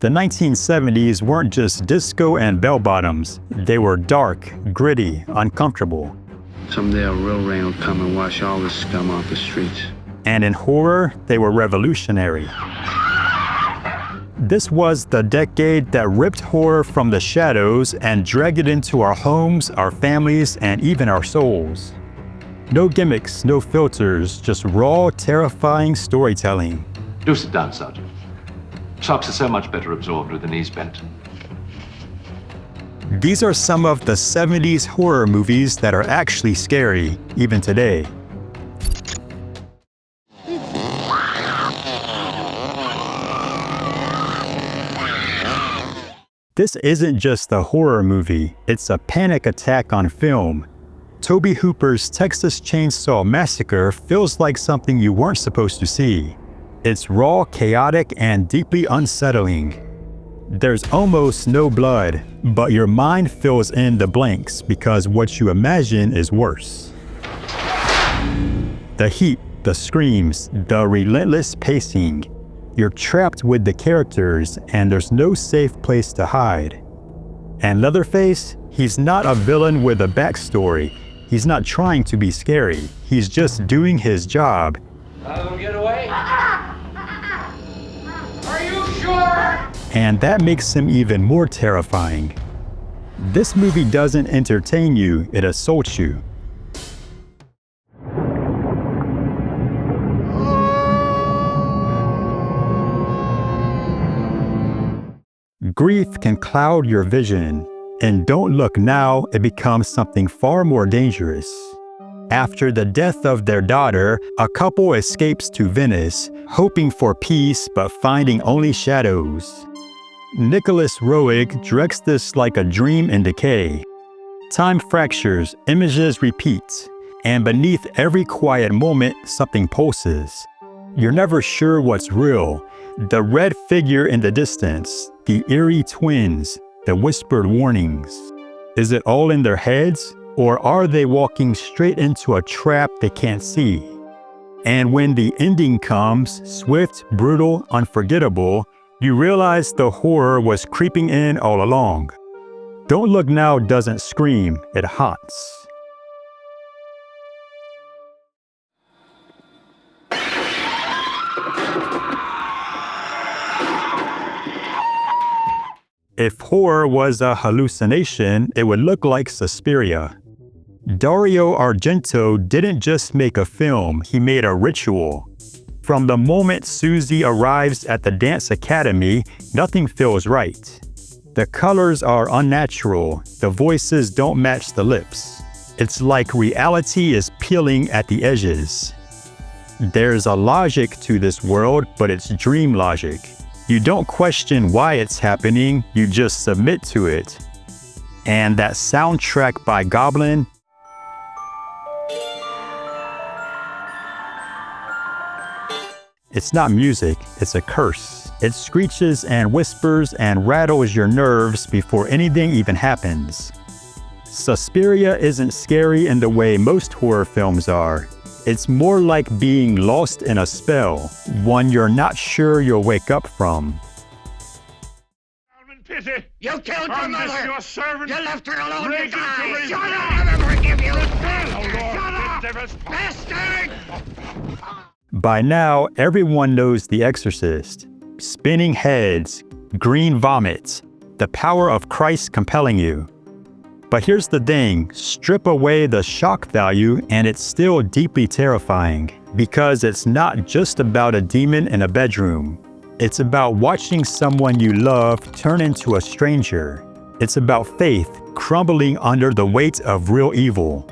The 1970s weren't just disco and bell-bottoms. They were dark, gritty, uncomfortable. Someday a real rain will come and wash all this scum off the streets. And in horror, they were revolutionary. This was the decade that ripped horror from the shadows and dragged it into our homes, our families, and even our souls. No gimmicks, no filters, just raw, terrifying storytelling. Do sit down, Sergeant. Socks are so much better absorbed with the knees bent. These are some of the 70s horror movies that are actually scary, even today. This isn't just a horror movie, it's a panic attack on film. Tobe Hooper's Texas Chainsaw Massacre feels like something you weren't supposed to see. It's raw, chaotic, and deeply unsettling. There's almost no blood, but your mind fills in the blanks because what you imagine is worse. The heat, the screams, the relentless pacing. You're trapped with the characters, and there's no safe place to hide. And Leatherface, he's not a villain with a backstory. He's not trying to be scary. He's just doing his job. Get away? Are you sure? And that makes him even more terrifying. This movie doesn't entertain you, it assaults you. Grief can cloud your vision, and Don't Look Now, it becomes something far more dangerous. After the death of their daughter, a couple escapes to Venice, hoping for peace but finding only shadows. Nicholas Roeg directs this like a dream in decay. Time fractures, images repeat, and beneath every quiet moment, something pulses. You're never sure what's real. The red figure in the distance, the eerie twins, the whispered warnings. Is it all in their heads, or are they walking straight into a trap they can't see? And when the ending comes, swift, brutal, unforgettable, you realize the horror was creeping in all along. Don't Look Now doesn't scream, it haunts. If horror was a hallucination, it would look like Suspiria. Dario Argento didn't just make a film, he made a ritual. From the moment Susie arrives at the dance academy, nothing feels right. The colors are unnatural, the voices don't match the lips. It's like reality is peeling at the edges. There's a logic to this world, but it's dream logic. You don't question why it's happening, you just submit to it. And that soundtrack by Goblin, it's not music, it's a curse. It screeches and whispers and rattles your nerves before anything even happens. Suspiria isn't scary in the way most horror films are. It's more like being lost in a spell, one you're not sure you'll wake up from. Pity. You killed your mother! Your servant. You left her alone to Raging die! for his Shut life. up! I'll never forgive you! Shut up! Bastard! By now, everyone knows The Exorcist. Spinning heads, green vomit, the power of Christ compelling you. But here's the thing, strip away the shock value and it's still deeply terrifying, because it's not just about a demon in a bedroom. It's about watching someone you love turn into a stranger. It's about faith crumbling under the weight of real evil.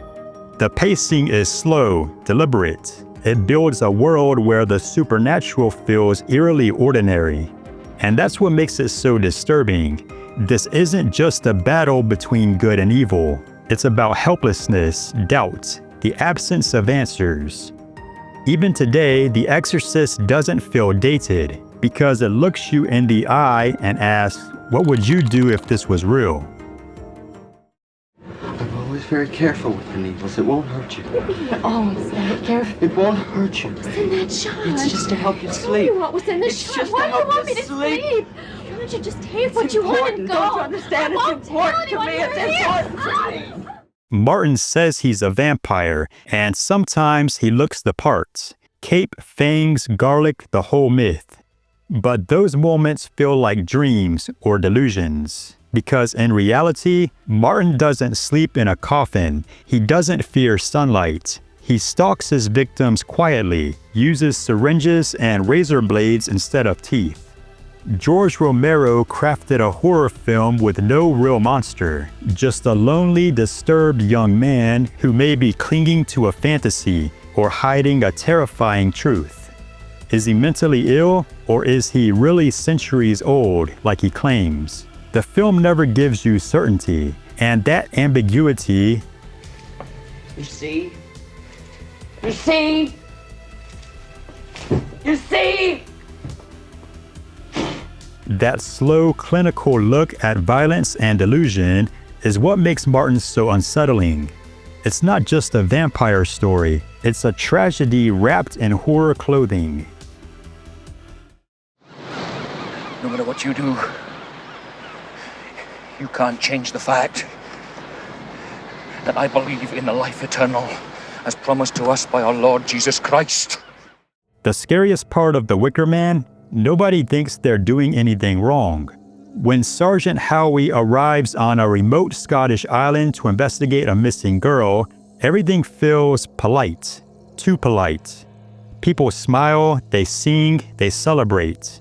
The pacing is slow, deliberate. It builds a world where the supernatural feels eerily ordinary. And that's what makes it so disturbing. This isn't just a battle between good and evil. It's about helplessness, doubt, the absence of answers. Even today, The Exorcist doesn't feel dated because it looks you in the eye and asks, what would you do if this was real? I've always very careful with the needles. It won't hurt you. You're always very careful. It won't hurt you. What's in that shot? It's just to help you Tell sleep. me what was in the It's shot. just Why to do you help want you me to sleep. sleep? Why don't you just take It's what you want and important. go? Don't you understand? I It's won't tell important to anyone me. you're It's here. important to me. Martin says he's a vampire, and sometimes he looks the part. Cape, fangs, garlic, the whole myth. But those moments feel like dreams or delusions. Because in reality, Martin doesn't sleep in a coffin. He doesn't fear sunlight. He stalks his victims quietly, uses syringes and razor blades instead of teeth. George Romero crafted a horror film with no real monster, just a lonely, disturbed young man who may be clinging to a fantasy or hiding a terrifying truth. Is he mentally ill, or is he really centuries old like he claims? The film never gives you certainty, and that ambiguity You see? You see? You see? that slow, clinical look at violence and delusion is what makes Martin so unsettling. It's not just a vampire story, it's a tragedy wrapped in horror clothing. No matter what you do, you can't change the fact that I believe in the life eternal as promised to us by our Lord Jesus Christ. The scariest part of the Wicker Man, nobody thinks they're doing anything wrong. When Sergeant Howie arrives on a remote Scottish island to investigate a missing girl, everything feels polite, too polite. People smile, they sing, they celebrate.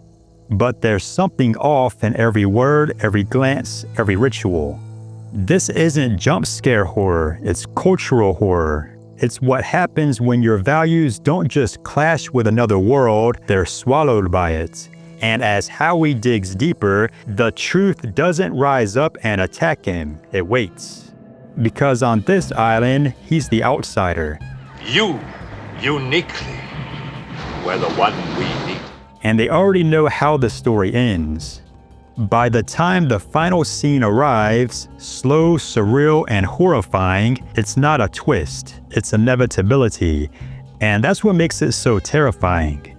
But there's something off in every word, every glance, every ritual. This isn't jump scare horror, it's cultural horror. It's what happens when your values don't just clash with another world, they're swallowed by it. And as Howie digs deeper, the truth doesn't rise up and attack him, it waits. Because on this island, he's the outsider. You, uniquely, were the one we need. And they already know how the story ends. By the time the final scene arrives, slow, surreal, and horrifying, it's not a twist, it's inevitability. And that's what makes it so terrifying.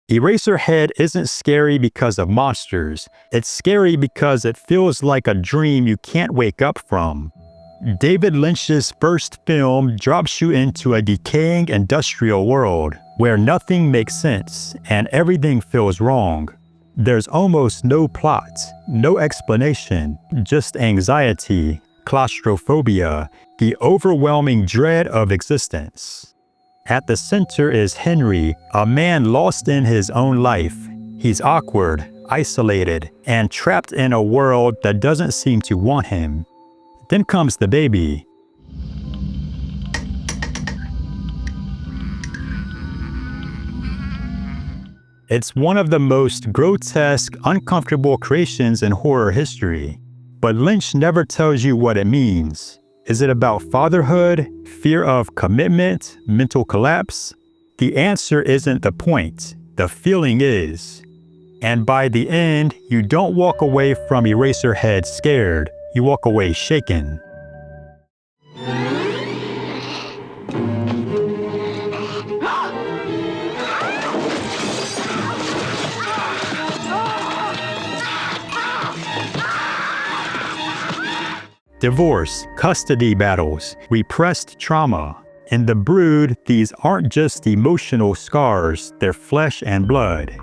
Eraserhead isn't scary because of monsters. It's scary because it feels like a dream you can't wake up from. David Lynch's first film drops you into a decaying industrial world where nothing makes sense and everything feels wrong. There's almost no plot, no explanation, just anxiety, claustrophobia, the overwhelming dread of existence. At the center is Henry, a man lost in his own life. He's awkward, isolated, and trapped in a world that doesn't seem to want him. Then comes the baby. It's one of the most grotesque, uncomfortable creations in horror history. But Lynch never tells you what it means. Is it about fatherhood, fear of commitment, mental collapse? The answer isn't the point, the feeling is. And by the end, you don't walk away from Eraserhead scared, you walk away shaken. Divorce, custody battles, repressed trauma. In The Brood, these aren't just emotional scars, they're flesh and blood.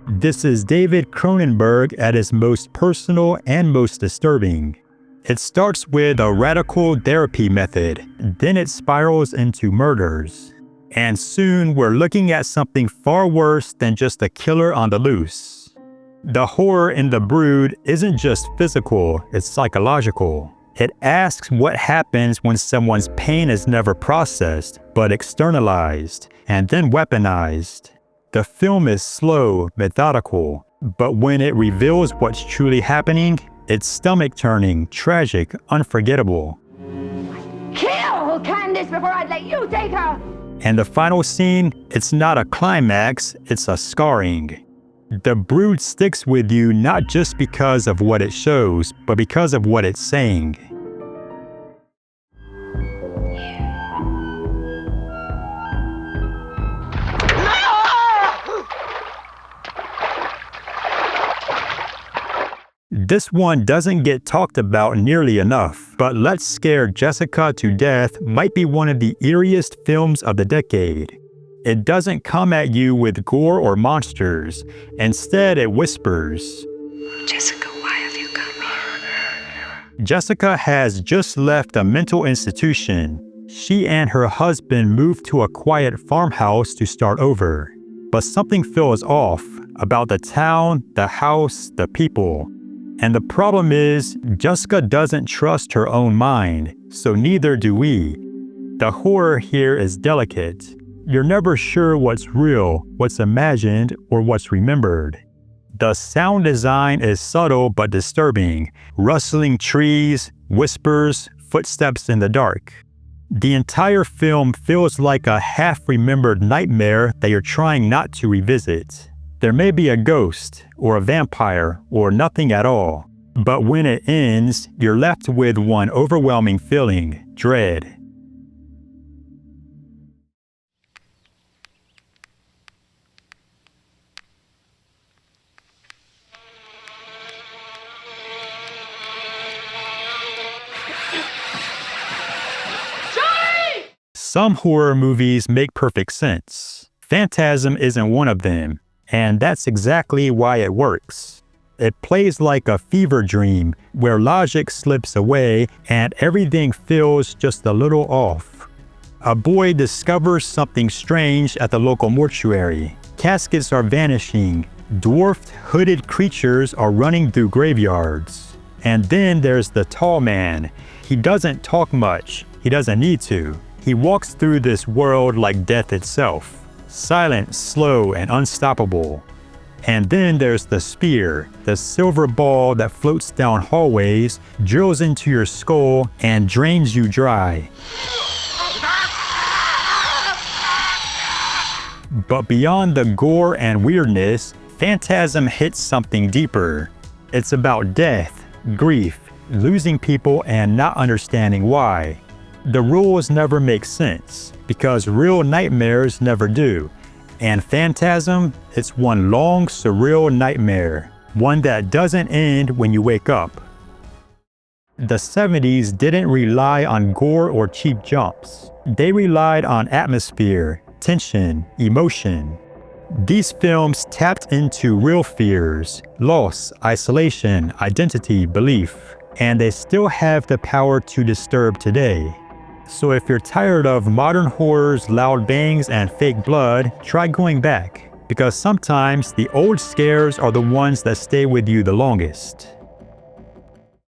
This is David Cronenberg at his most personal and most disturbing. It starts with a radical therapy method, then it spirals into murders. And soon we're looking at something far worse than just a killer on the loose. The horror in The Brood isn't just physical, it's psychological. It asks what happens when someone's pain is never processed, but externalized, and then weaponized. The film is slow, methodical, but when it reveals what's truly happening, It's stomach-turning, tragic, unforgettable. Kill Candace before I'd let you take her! And the final scene, it's not a climax, it's a scarring. The Brood sticks with you not just because of what it shows, but because of what it's saying. This one doesn't get talked about nearly enough, but Let's Scare Jessica to Death might be one of the eeriest films of the decade. It doesn't come at you with gore or monsters. Instead, it whispers, Jessica, why have you come here? Jessica has just left a mental institution. She and her husband moved to a quiet farmhouse to start over. But something feels off about the town, the house, the people. And the problem is, Jessica doesn't trust her own mind, so neither do we. The horror here is delicate. You're never sure what's real, what's imagined, or what's remembered. The sound design is subtle but disturbing. Rustling trees, whispers, footsteps in the dark. The entire film feels like a half-remembered nightmare that you're trying not to revisit. There may be a ghost, or a vampire, or nothing at all. But when it ends, you're left with one overwhelming feeling, dread. Some horror movies make perfect sense. Phantasm isn't one of them. And that's exactly why it works. It plays like a fever dream where logic slips away and everything feels just a little off. A boy discovers something strange at the local mortuary. Caskets are vanishing. Dwarfed, hooded creatures are running through graveyards. And then there's the tall man. He doesn't talk much. He doesn't need to. He walks through this world like death itself. Silent, slow, and unstoppable. And then there's the spear, the silver ball that floats down hallways, drills into your skull, and drains you dry. But beyond the gore and weirdness, Phantasm hits something deeper. It's about death, grief, losing people, and not understanding why. The rules never make sense, because real nightmares never do. And Phantasm, it's one long, surreal nightmare, one that doesn't end when you wake up. The 70s didn't rely on gore or cheap jumps. They relied on atmosphere, tension, emotion. These films tapped into real fears, loss, isolation, identity, belief, and they still have the power to disturb today. So if you're tired of modern horror's loud bangs and fake blood, try going back, because sometimes the old scares are the ones that stay with you the longest.